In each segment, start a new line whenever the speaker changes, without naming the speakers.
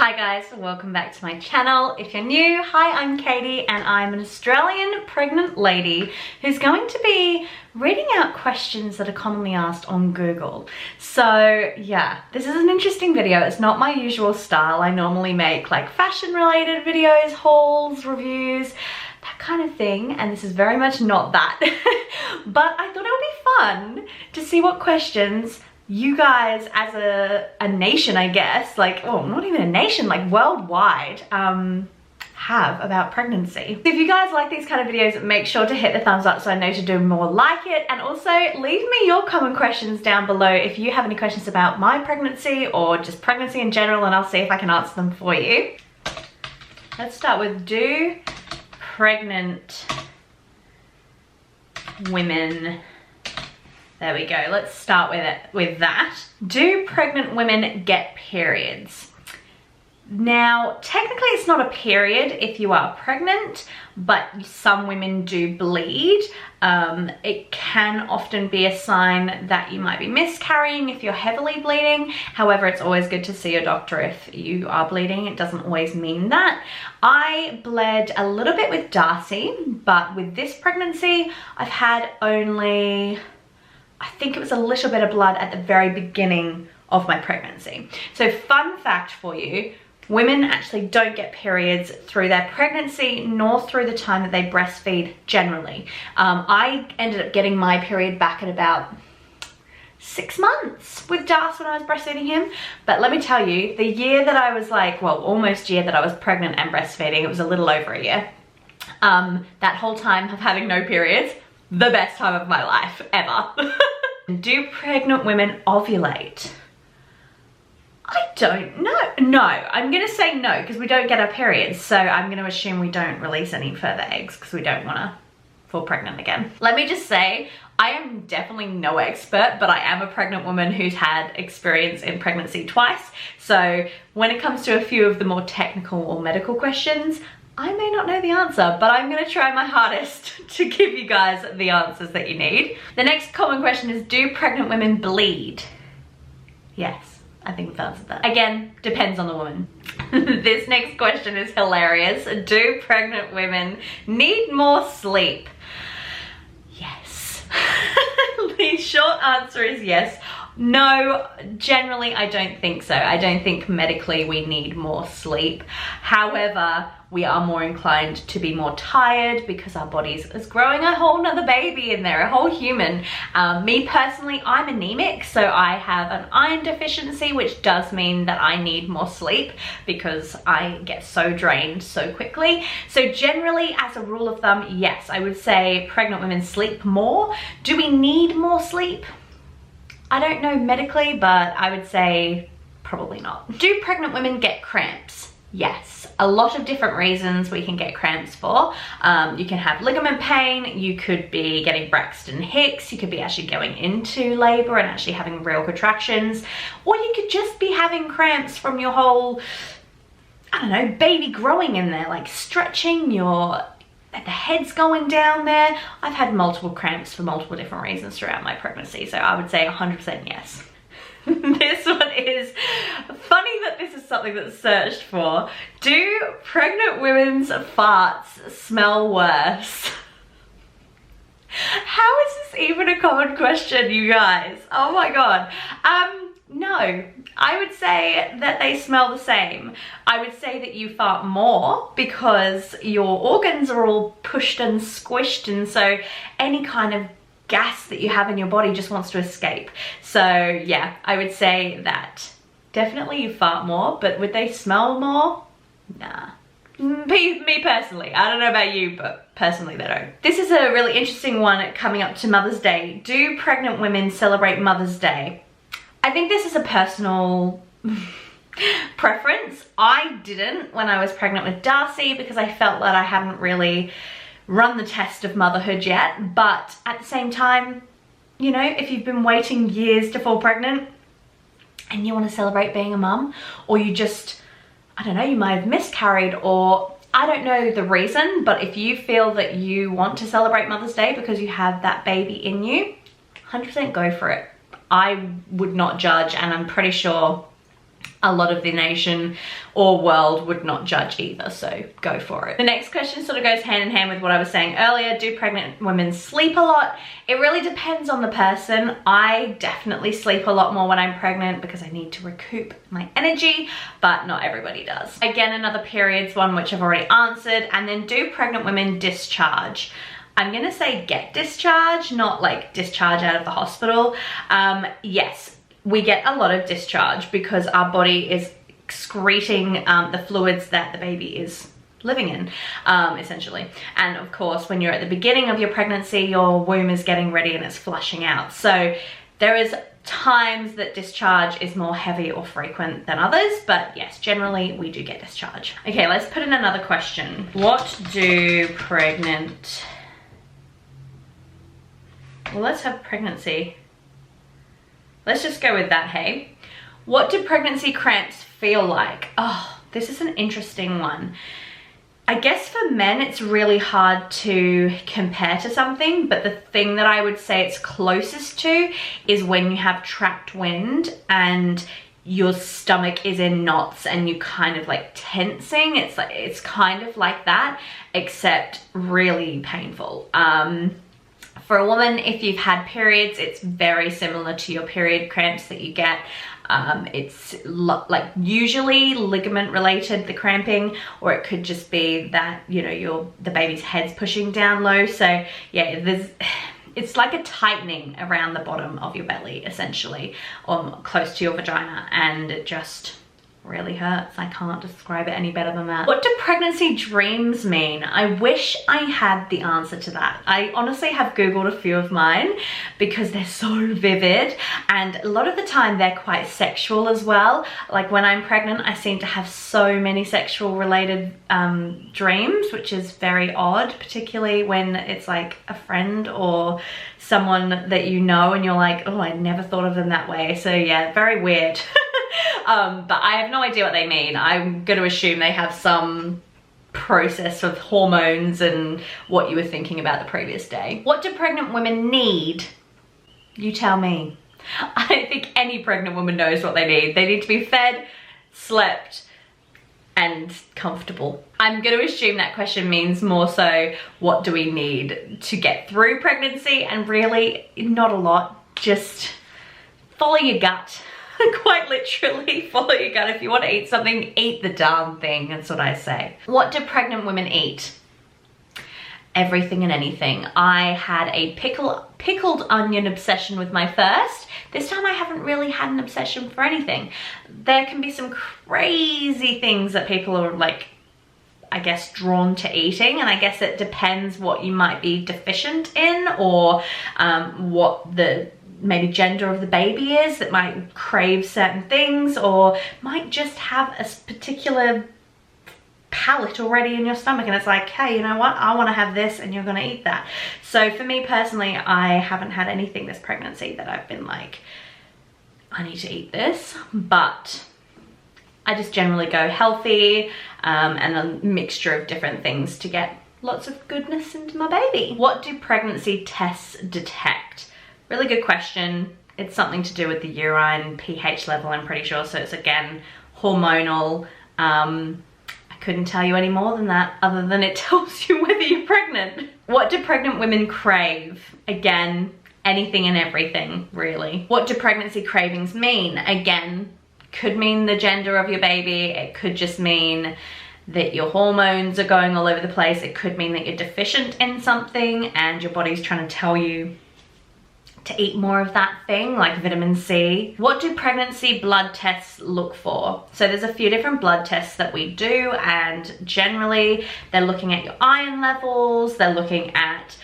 Hi guys, welcome back to my channel. If you're new, hi, I'm Katie and I'm an Australian pregnant lady who's going to be reading out questions that are commonly asked on Google. So yeah, this is an interesting video. It's not my usual style. I normally make like fashion related videos, hauls, reviews, that kind of thing, and this is very much not that. But I thought it would be fun to see what questions you guys as a nation, I guess, like, well, not even a nation, like worldwide, have about pregnancy. If you guys like these kind of videos, make sure to hit the thumbs up so I know to do more like it, and also leave me your common questions down below if you have any questions about my pregnancy or just pregnancy in general, and I'll see if I can answer them for you. Let's start with, do pregnant women, there we go, let's start with that. Do pregnant women get periods? Now, technically it's not a period if you are pregnant, but some women do bleed. It can often be a sign that you might be miscarrying if you're heavily bleeding. However, it's always good to see your doctor if you are bleeding. It doesn't always mean that. I bled a little bit with Darcy, but with this pregnancy, I've had only, I think it was a little bit of blood at the very beginning of my pregnancy. So fun fact for you, women actually don't get periods through their pregnancy nor through the time that they breastfeed generally. I ended up getting my period back at about 6 months with Darcy when I was breastfeeding him. But let me tell you, the year that I was like, well, almost year that I was pregnant and breastfeeding, it was a little over a year. That whole time of having no periods, the best time of my life ever. Do pregnant women ovulate? I don't know. No, I'm gonna say no because we don't get our periods, so I'm gonna assume we don't release any further eggs because we don't want to fall pregnant again. Let me just say, I am definitely no expert, but I am a pregnant woman who's had experience in pregnancy twice. So when it comes to a few of the more technical or medical questions, I may not know the answer, but I'm gonna try my hardest to give you guys the answers that you need. The next common question is, do pregnant women bleed? Yes, I think we've answered that. Again, depends on the woman. This next question is hilarious. Do pregnant women need more sleep? Yes. The short answer is yes. No, generally I don't think so. I don't think medically we need more sleep. However, we are more inclined to be more tired because our bodies is growing a whole nother baby in there, a whole human. Me personally, I'm anemic, so I have an iron deficiency, which does mean that I need more sleep because I get so drained so quickly. So generally, as a rule of thumb, yes, I would say pregnant women sleep more. Do we need more sleep? I don't know medically, but I would say probably not. Do pregnant women get cramps? Yes, a lot of different reasons we can get cramps for. You can have ligament pain, you could be getting Braxton Hicks, you could be actually going into labor and actually having real contractions, or you could just be having cramps from your whole, I don't know, baby growing in there, like stretching, the head's going down there. I've had multiple cramps for multiple different reasons throughout my pregnancy, so I would say 100% yes. This one is funny that this is something that's searched for. Do pregnant women's farts smell worse? How is this even a common question, you guys? Oh my god. No, I would say that they smell the same. I would say that you fart more because your organs are all pushed and squished, and so any kind of gas that you have in your body just wants to escape. So yeah, I would say that definitely you fart more, but would they smell more? Nah. Me personally, I don't know about you, but personally they don't. This is a really interesting one coming up to Mother's Day. Do pregnant women celebrate Mother's Day? I think this is a personal preference. I didn't when I was pregnant with Darcy because I felt that I hadn't really run the test of motherhood yet, but at the same time, you know, if you've been waiting years to fall pregnant and you want to celebrate being a mum, or you just, I don't know, you might have miscarried, or I don't know the reason, but if you feel that you want to celebrate Mother's Day because you have that baby in you, 100% go for it. I would not judge, and I'm pretty sure a lot of the nation or world would not judge either, so go for it. The next question sort of goes hand in hand with what I was saying earlier. Do pregnant women sleep a lot? It really depends on the person. I definitely sleep a lot more when I'm pregnant because I need to recoup my energy, but not everybody does. Again, another periods one, which I've already answered. And then, do pregnant women discharge? I'm gonna say get discharge, not like discharge out of the hospital. Yes, we get a lot of discharge because our body is excreting the fluids that the baby is living in, essentially. And of course, when you're at the beginning of your pregnancy, your womb is getting ready and it's flushing out. So there is times that discharge is more heavy or frequent than others, but yes, generally we do get discharge. Okay, let's put in another question. What do pregnant... Well, let's have pregnancy. Let's just go with that, hey? What do pregnancy cramps feel like? Oh, this is an interesting one. I guess for men, it's really hard to compare to something, but the thing that I would say it's closest to is when you have trapped wind and your stomach is in knots and you kind of like tensing. It's kind of like that, except really painful. For a woman, if you've had periods, it's very similar to your period cramps that you get. It's like usually ligament related, the cramping, or it could just be that, you know, the baby's head's pushing down low. So yeah, it's like a tightening around the bottom of your belly, essentially, or close to your vagina, and it just really hurts. I can't describe it any better than that. What do pregnancy dreams mean? I wish I had the answer to that. I honestly have Googled a few of mine because they're so vivid, and a lot of the time they're quite sexual as well. Like when I'm pregnant, I seem to have so many sexual related dreams, which is very odd, particularly when it's like a friend or someone that you know and you're like, oh, I never thought of them that way. So yeah, very weird. But I have no idea what they mean. I'm going to assume they have some process of hormones and what you were thinking about the previous day. What do pregnant women need? You tell me. I don't think any pregnant woman knows what they need. They need to be fed, slept, and comfortable. I'm going to assume that question means more so, what do we need to get through pregnancy? And really, not a lot. Just follow your gut. Quite literally, follow your gut. If you want to eat something, eat the darn thing. That's what I say. What do pregnant women eat? Everything and anything. I had a pickled onion obsession with my first. This time I haven't really had an obsession for anything. There can be some crazy things that people are like, I guess, drawn to eating, and I guess it depends what you might be deficient in, or what the maybe gender of the baby is that might crave certain things, or might just have a particular palate already in your stomach, and it's like, hey, you know what, I want to have this, and you're going to eat that. So for me personally, I haven't had anything this pregnancy that I've been like, I need to eat this, but I just generally go healthy and a mixture of different things to get lots of goodness into my baby. What do pregnancy tests detect? Really good question. It's something to do with the urine pH level, I'm pretty sure. So it's again hormonal. I couldn't tell you any more than that, other than it tells you whether you're pregnant. What do pregnant women crave? Again, anything and everything, really. What do pregnancy cravings mean? Again, could mean the gender of your baby. It could just mean that your hormones are going all over the place. It could mean that you're deficient in something and your body's trying to tell you to eat more of that thing, like vitamin C. What do pregnancy blood tests look for? So there's a few different blood tests that we do, and generally they're looking at your iron levels, they're looking at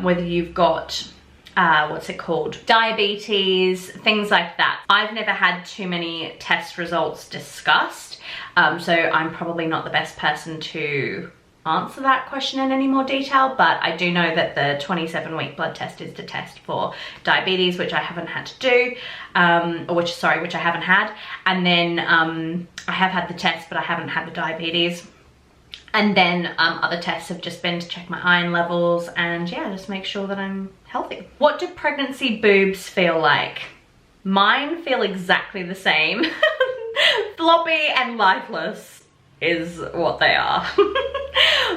whether you've got what's it called, diabetes, things like that. I've never had too many test results discussed, so I'm probably not the best person to answer that question in any more detail, but I do know that the 27-week blood test is to test for diabetes, which I haven't had to do, which I haven't had, and then I have had the test, but I haven't had the diabetes. And then other tests have just been to check my iron levels and yeah, just make sure that I'm healthy. What do pregnancy boobs feel like? Mine feel exactly the same Floppy and lifeless is what they are.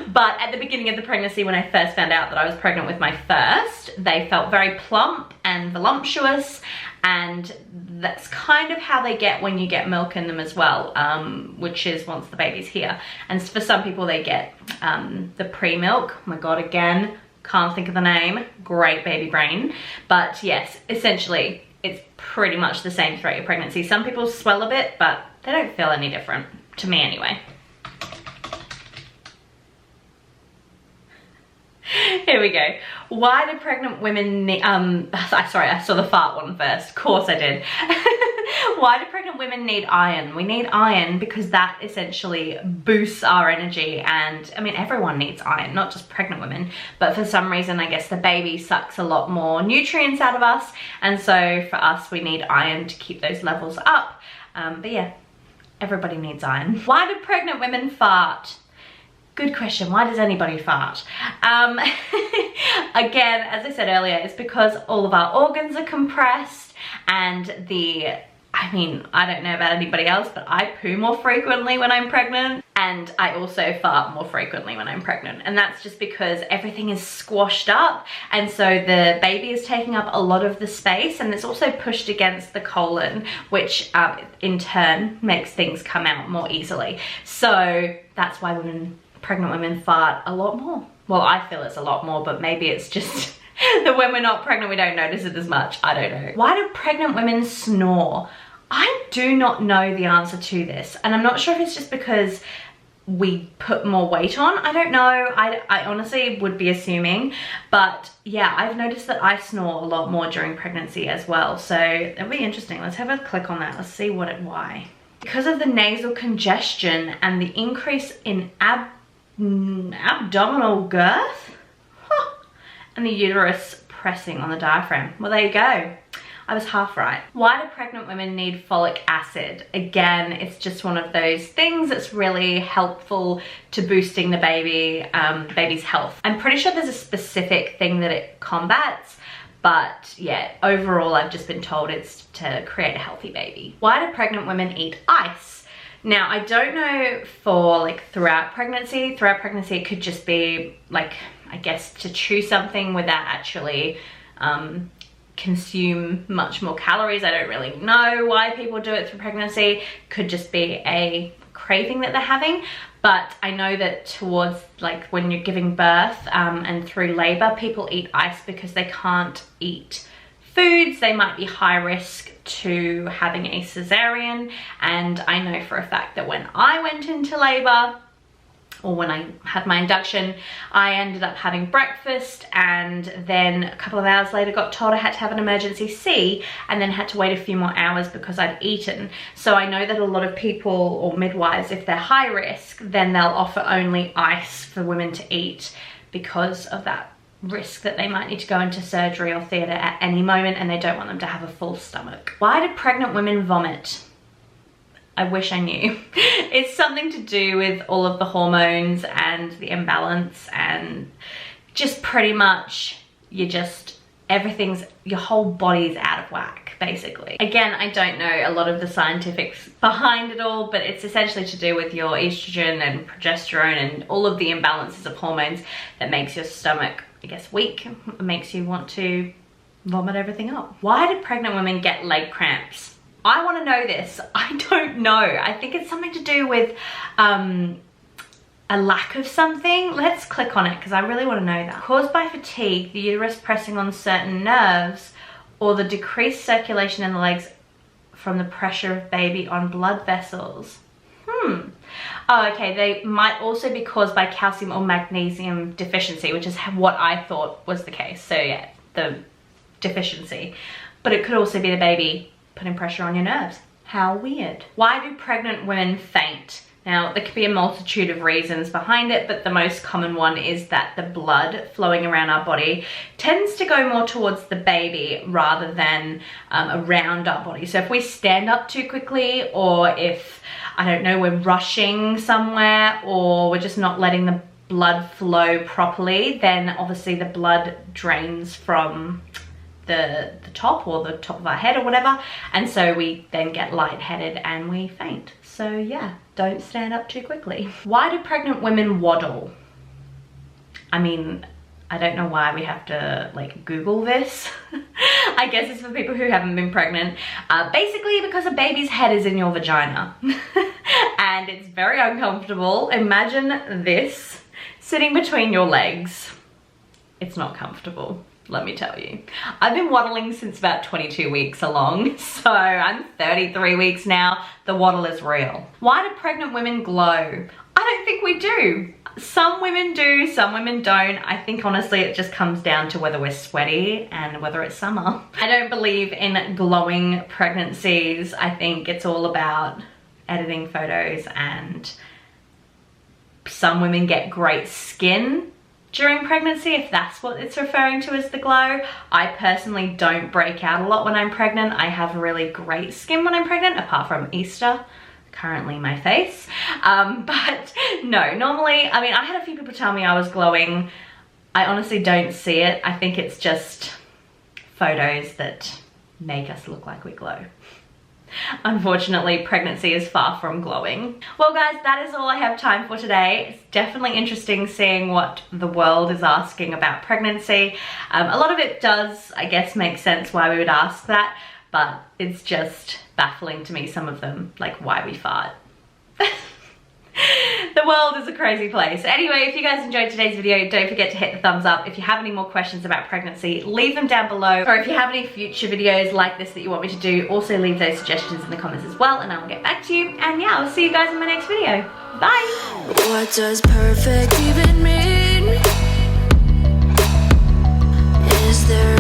But at the beginning of the pregnancy, when I first found out that I was pregnant with my first, they felt very plump and voluptuous, and that's kind of how they get when you get milk in them as well, which is once the baby's here. And for some people they get the pre-milk. Oh my god, again, can't think of the name. Great baby brain. But yes, essentially it's pretty much the same throughout your pregnancy. Some people swell a bit, but they don't feel any different, to me anyway. Here we go. Why do pregnant women need, sorry, I saw the fart one first. Of course I did. Why do pregnant women need iron? We need iron because that essentially boosts our energy, and I mean everyone needs iron, not just pregnant women, but for some reason I guess the baby sucks a lot more nutrients out of us, and so for us we need iron to keep those levels up. But yeah, everybody needs iron. Why do pregnant women fart? Good question. Why does anybody fart? Again, as I said earlier, it's because all of our organs are compressed, and I mean, I don't know about anybody else, but I poo more frequently when I'm pregnant, and I also fart more frequently when I'm pregnant. And that's just because everything is squashed up, and so the baby is taking up a lot of the space, and it's also pushed against the colon, which in turn makes things come out more easily. So that's why pregnant women fart a lot more. Well, I feel it's a lot more, but maybe it's just that when we're not pregnant we don't notice it as much. I don't know. Why do pregnant women snore? I do not know the answer to this, and I'm not sure if it's just because we put more weight on. I don't know. I honestly would be assuming, but yeah, I've noticed that I snore a lot more during pregnancy as well, so it'll be interesting. Let's have a click on that. Let's see why. Because of the nasal congestion and the increase in abdominal girth, and the uterus pressing on the diaphragm. Well, there you go. I was half right. Why do pregnant women need folic acid? Again, it's just one of those things that's really helpful to boosting the baby's health. I'm pretty sure there's a specific thing that it combats, but yeah, overall I've just been told it's to create a healthy baby. Why do pregnant women eat ice? Now, I don't know for like throughout pregnancy. Throughout pregnancy, it could just be like, I guess, to chew something without actually consume much more calories. I don't really know why people do it through pregnancy. Could just be a craving that they're having. But I know that towards like when you're giving birth and through labor, people eat ice because they can't eat foods. They might be high risk to having a cesarean, and I know for a fact that when I went into labor, or when I had my induction, I ended up having breakfast, and then a couple of hours later got told I had to have an emergency C, and then had to wait a few more hours because I'd eaten. So I know that a lot of people, or midwives, if they're high risk, then they'll offer only ice for women to eat because of that risk that they might need to go into surgery or theatre at any moment, and they don't want them to have a full stomach. Why do pregnant women vomit? I wish I knew. It's something to do with all of the hormones and the imbalance, and just pretty much your whole body's out of whack, basically. Again, I don't know a lot of the scientifics behind it all, but it's essentially to do with your estrogen and progesterone and all of the imbalances of hormones that makes your stomach, I guess, weak. It makes you want to vomit everything up. Why do pregnant women get leg cramps? I want to know this. I don't know. I think it's something to do with a lack of something. Let's click on it because I really want to know that. Caused by fatigue, the uterus pressing on certain nerves, or the decreased circulation in the legs from the pressure of baby on blood vessels. Oh, okay, they might also be caused by calcium or magnesium deficiency, which is what I thought was the case. So yeah, the deficiency. But it could also be the baby putting pressure on your nerves. How weird. Why do pregnant women faint? Now, there could be a multitude of reasons behind it, but the most common one is that the blood flowing around our body tends to go more towards the baby rather than around our body. So if we stand up too quickly, or if, I don't know, we're rushing somewhere, or we're just not letting the blood flow properly, then obviously the blood drains from the top, or the top of our head or whatever, and so we then get lightheaded and we faint. So yeah, don't stand up too quickly. Why do pregnant women waddle? I mean, I don't know why we have to like Google this. I guess it's for people who haven't been pregnant. Basically because a baby's head is in your vagina and it's very uncomfortable. Imagine this sitting between your legs. It's not comfortable, let me tell you. I've been waddling since about 22 weeks along, so I'm 33 weeks now. The waddle is real. Why do pregnant women glow? I don't think we do. Some women do, some women don't. I think honestly it just comes down to whether we're sweaty and whether it's summer. I don't believe in glowing pregnancies. I think it's all about editing photos, and some women get great skin during pregnancy, if that's what it's referring to as the glow. I personally don't break out a lot when I'm pregnant. I have really great skin when I'm pregnant, apart from Easter, currently my face. But no, normally, I mean, I had a few people tell me I was glowing. I honestly don't see it. I think it's just photos that make us look like we glow. Unfortunately, pregnancy is far from glowing. Well guys, that is all I have time for today. It's definitely interesting seeing what the world is asking about pregnancy. A lot of it does, I guess, make sense why we would ask that, but it's just baffling to me, some of them, like why we fart. The world is a crazy place. Anyway, if you guys enjoyed today's video, don't forget to hit the thumbs up. If you have any more questions about pregnancy, leave them down below. Or if you have any future videos like this that you want me to do, also leave those suggestions in the comments as well, and I will get back to you. And yeah, I'll see you guys in my next video. Bye!
What does perfect even mean? Is there